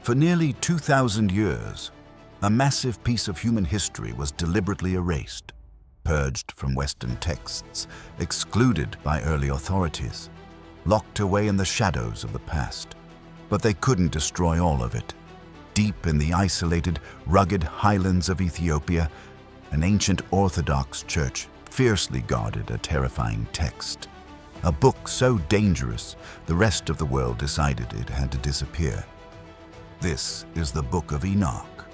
For nearly 2,000 years, a massive piece of human history was deliberately erased, purged from Western texts, excluded by early authorities, locked away in the shadows of the past. But they couldn't destroy all of it. Deep in the isolated, rugged highlands of Ethiopia, an ancient orthodox church fiercely guarded a terrifying text. A book so dangerous, the rest of the world decided it had to disappear. This is the Book of Enoch.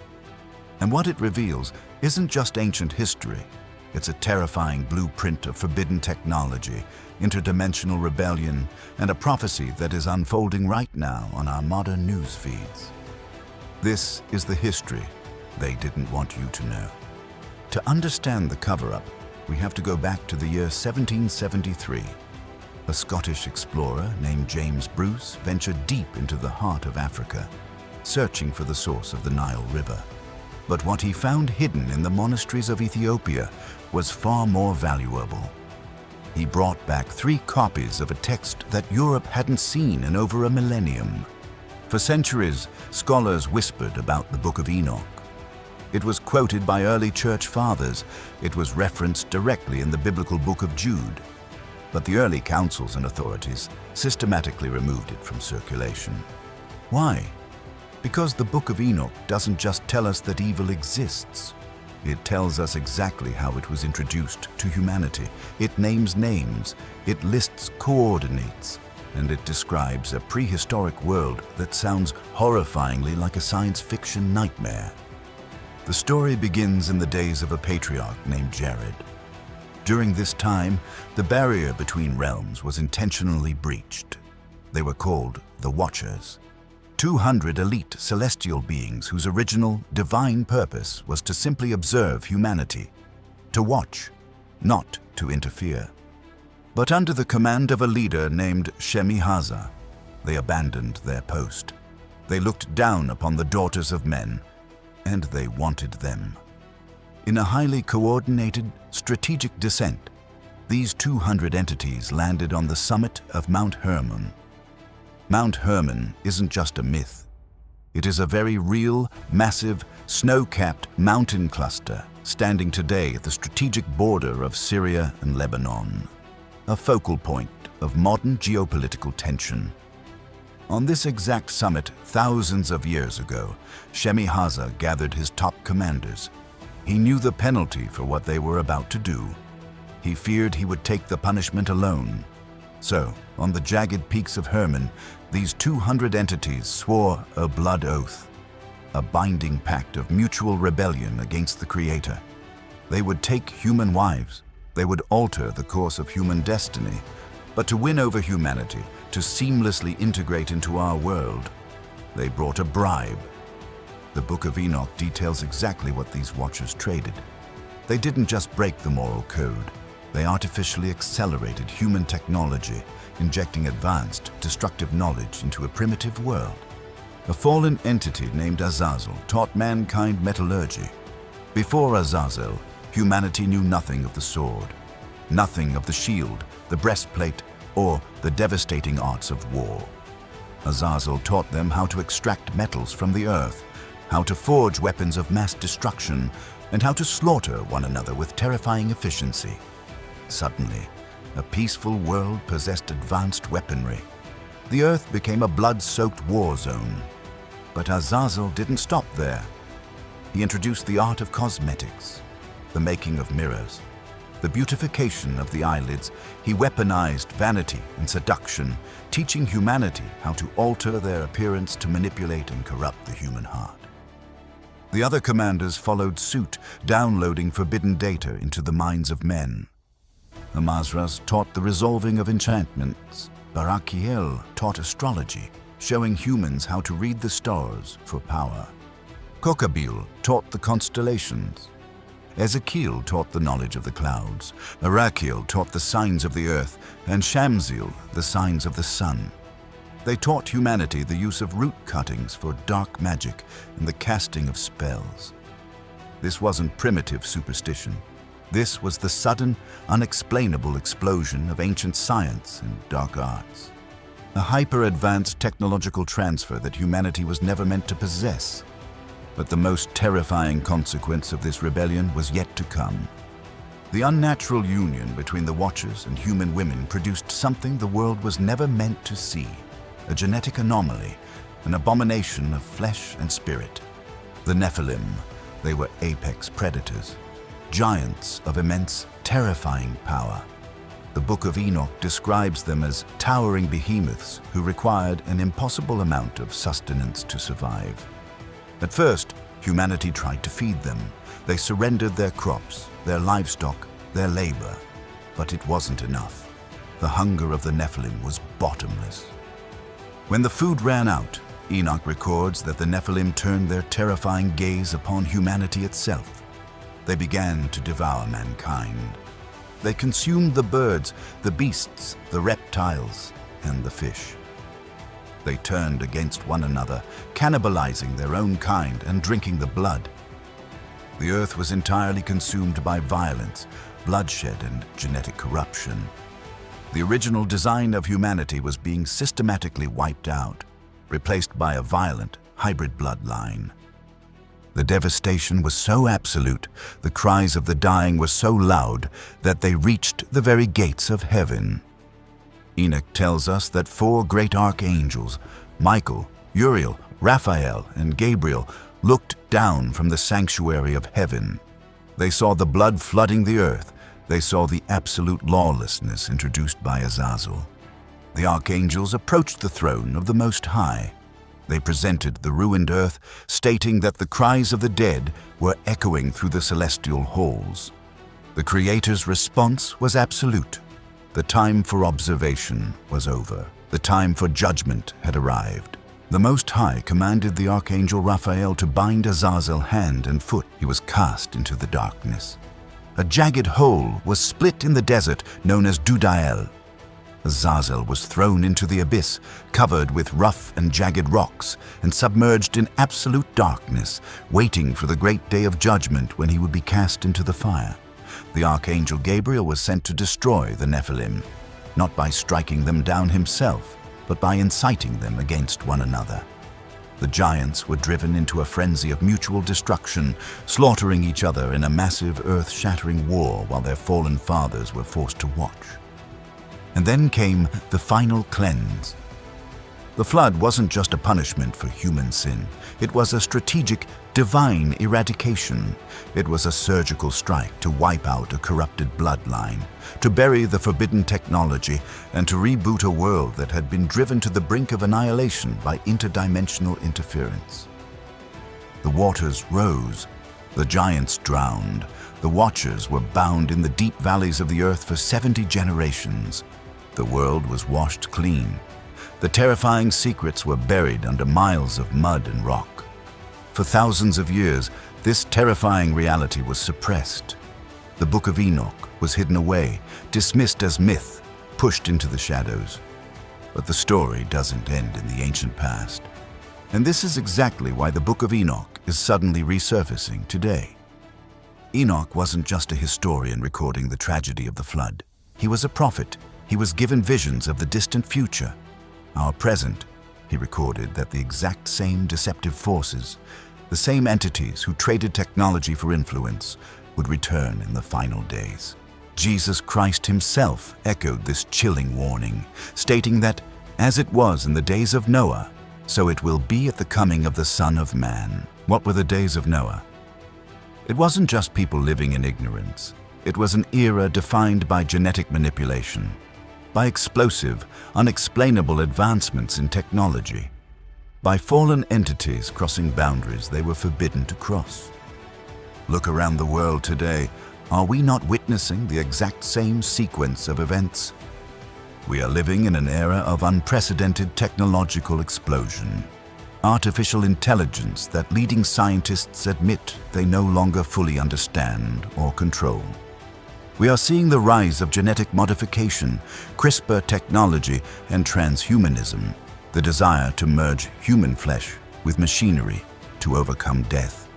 And what it reveals isn't just ancient history. It's a terrifying blueprint of forbidden technology, interdimensional rebellion, and a prophecy that is unfolding right now on our modern news feeds. This is the history they didn't want you to know. To understand the cover-up, we have to go back to the year 1773. A Scottish explorer named James Bruce ventured deep into the heart of Africa, searching for the source of the Nile River. But what he found hidden in the monasteries of Ethiopia was far more valuable. He brought back 3 copies of a text that Europe hadn't seen in over a millennium. For centuries, scholars whispered about the Book of Enoch. It was quoted by early church fathers. It was referenced directly in the biblical book of Jude. But the early councils and authorities systematically removed it from circulation. Why? Because the Book of Enoch doesn't just tell us that evil exists. It tells us exactly how it was introduced to humanity. It names names, it lists coordinates, and it describes a prehistoric world that sounds horrifyingly like a science fiction nightmare. The story begins in the days of a patriarch named Jared. During this time, the barrier between realms was intentionally breached. They were called the Watchers. 200 elite celestial beings whose original divine purpose was to simply observe humanity, to watch, not to interfere. But under the command of a leader named Shemihaza, they abandoned their post. They looked down upon the daughters of men, and they wanted them. In a highly coordinated, strategic descent, these 200 entities landed on the summit of Mount Hermon. Mount Hermon isn't just a myth. It is a very real, massive, snow-capped mountain cluster standing today at the strategic border of Syria and Lebanon, a focal point of modern geopolitical tension. On this exact summit, thousands of years ago, Shemihaza gathered his top commanders. He knew the penalty for what they were about to do. He feared he would take the punishment alone. So, on the jagged peaks of Hermon, these 200 entities swore a blood oath, a binding pact of mutual rebellion against the Creator. They would take human wives, they would alter the course of human destiny, but to win over humanity, to seamlessly integrate into our world, they brought a bribe. The Book of Enoch details exactly what these Watchers traded. They didn't just break the moral code. They artificially accelerated human technology, injecting advanced, destructive knowledge into a primitive world. A fallen entity named Azazel taught mankind metallurgy. Before Azazel, humanity knew nothing of the sword, nothing of the shield, the breastplate, or the devastating arts of war. Azazel taught them how to extract metals from the earth, how to forge weapons of mass destruction, and how to slaughter one another with terrifying efficiency. Suddenly, a peaceful world possessed advanced weaponry. The earth became a blood-soaked war zone. But Azazel didn't stop there. He introduced the art of cosmetics, the making of mirrors, the beautification of the eyelids. He weaponized vanity and seduction, teaching humanity how to alter their appearance to manipulate and corrupt the human heart. The other commanders followed suit, downloading forbidden data into the minds of men. Amazras taught the resolving of enchantments. Barakiel taught astrology, showing humans how to read the stars for power. Kokabil taught the constellations. Ezekiel taught the knowledge of the clouds. Arakiel taught the signs of the earth, and Shamsil the signs of the sun. They taught humanity the use of root cuttings for dark magic and the casting of spells. This wasn't primitive superstition. This was the sudden, unexplainable explosion of ancient science and dark arts. a hyper-advanced technological transfer that humanity was never meant to possess. But the most terrifying consequence of this rebellion was yet to come. The unnatural union between the Watchers and human women produced something the world was never meant to see, a genetic anomaly, an abomination of flesh and spirit. The Nephilim, they were apex predators, giants of immense, terrifying power. The Book of Enoch describes them as towering behemoths who required an impossible amount of sustenance to survive. At first, humanity tried to feed them. They surrendered their crops, their livestock, their labor. But it wasn't enough. The hunger of the Nephilim was bottomless. When the food ran out, Enoch records that the Nephilim turned their terrifying gaze upon humanity itself. They began to devour mankind. They consumed the birds, the beasts, the reptiles, and the fish. They turned against one another, cannibalizing their own kind and drinking the blood. The earth was entirely consumed by violence, bloodshed, and genetic corruption. The original design of humanity was being systematically wiped out, replaced by a violent, hybrid bloodline. The devastation was so absolute, the cries of the dying were so loud that they reached the very gates of heaven. Enoch tells us that 4 great archangels, Michael, Uriel, Raphael, and Gabriel, looked down from the sanctuary of heaven. They saw the blood flooding the earth. They saw the absolute lawlessness introduced by Azazel. The archangels approached the throne of the Most High. They presented the ruined earth, stating that the cries of the dead were echoing through the celestial halls. The Creator's response was absolute. The time for observation was over. The time for judgment had arrived. The Most High commanded the Archangel Raphael to bind Azazel hand and foot. He was cast into the darkness. A jagged hole was split in the desert known as Dudael. Azazel was thrown into the abyss, covered with rough and jagged rocks, and submerged in absolute darkness, waiting for the great day of judgment when he would be cast into the fire. The Archangel Gabriel was sent to destroy the Nephilim, not by striking them down himself, but by inciting them against one another. The giants were driven into a frenzy of mutual destruction, slaughtering each other in a massive earth-shattering war while their fallen fathers were forced to watch. And then came the final cleanse. The flood wasn't just a punishment for human sin. It was a strategic, divine eradication. It was a surgical strike to wipe out a corrupted bloodline, to bury the forbidden technology, and to reboot a world that had been driven to the brink of annihilation by interdimensional interference. The waters rose. The giants drowned. The Watchers were bound in the deep valleys of the earth for 70 generations. The world was washed clean. The terrifying secrets were buried under miles of mud and rock. For thousands of years, this terrifying reality was suppressed. The Book of Enoch was hidden away, dismissed as myth, pushed into the shadows. But the story doesn't end in the ancient past. And this is exactly why the Book of Enoch is suddenly resurfacing today. Enoch wasn't just a historian recording the tragedy of the flood. He was a prophet. He was given visions of the distant future, our present. He recorded that the exact same deceptive forces, the same entities who traded technology for influence, would return in the final days. Jesus Christ himself echoed this chilling warning, stating that, as it was in the days of Noah, so it will be at the coming of the Son of Man. What were the days of Noah? It wasn't just people living in ignorance. It was an era defined by genetic manipulation, by explosive, unexplainable advancements in technology, by fallen entities crossing boundaries they were forbidden to cross. Look around the world today. Are we not witnessing the exact same sequence of events? We are living in an era of unprecedented technological explosion. Artificial intelligence that leading scientists admit they no longer fully understand or control. We are seeing the rise of genetic modification, CRISPR technology, and transhumanism, the desire to merge human flesh with machinery to overcome death.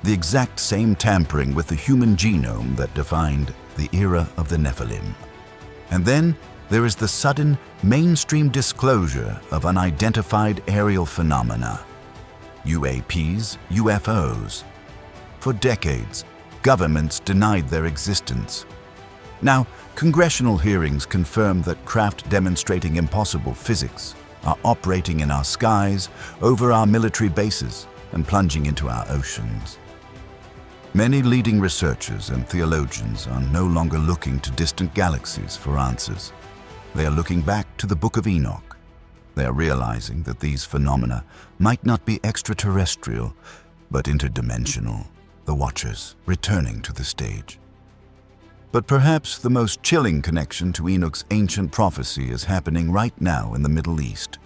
The exact same tampering with the human genome that defined the era of the Nephilim. And then there is the sudden mainstream disclosure of unidentified aerial phenomena, UAPs, UFOs. For decades, governments denied their existence. Now, congressional hearings confirm that craft demonstrating impossible physics are operating in our skies, over our military bases, and plunging into our oceans. Many leading researchers and theologians are no longer looking to distant galaxies for answers. They are looking back to the Book of Enoch. They are realizing that these phenomena might not be extraterrestrial, but interdimensional, the Watchers returning to the stage. But perhaps the most chilling connection to Enoch's ancient prophecy is happening right now in the Middle East,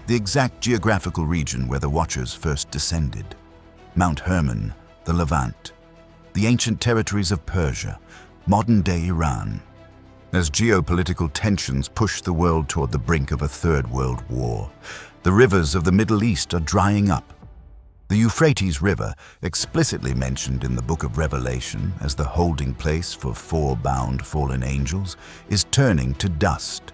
the exact geographical region where the Watchers first descended. Mount Hermon, the Levant, the ancient territories of Persia, modern-day Iran. As geopolitical tensions push the world toward the brink of a third world war, the rivers of the Middle East are drying up. The Euphrates River, explicitly mentioned in the Book of Revelation as the holding place for 4 bound fallen angels, is turning to dust,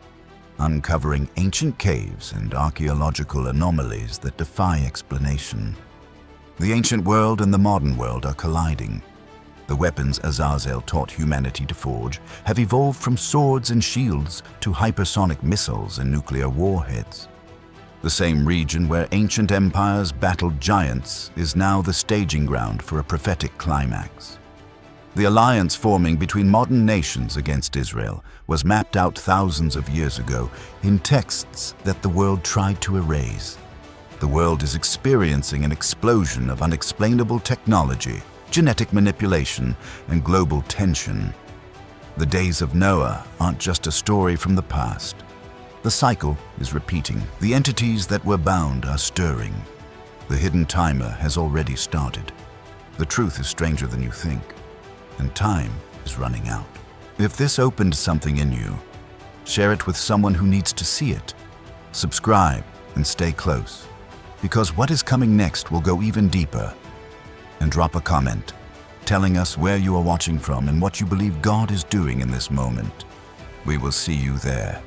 uncovering ancient caves and archaeological anomalies that defy explanation. The ancient world and the modern world are colliding. The weapons Azazel taught humanity to forge have evolved from swords and shields to hypersonic missiles and nuclear warheads. The same region where ancient empires battled giants is now the staging ground for a prophetic climax. The alliance forming between modern nations against Israel was mapped out thousands of years ago in texts that the world tried to erase. The world is experiencing an explosion of unexplainable technology, genetic manipulation, and global tension. The days of Noah aren't just a story from the past. The cycle is repeating. The entities that were bound are stirring. The hidden timer has already started. The truth is stranger than you think, and time is running out. If this opened something in you, share it with someone who needs to see it. Subscribe and stay close, because what is coming next will go even deeper. And drop a comment telling us where you are watching from and what you believe God is doing in this moment. We will see you there.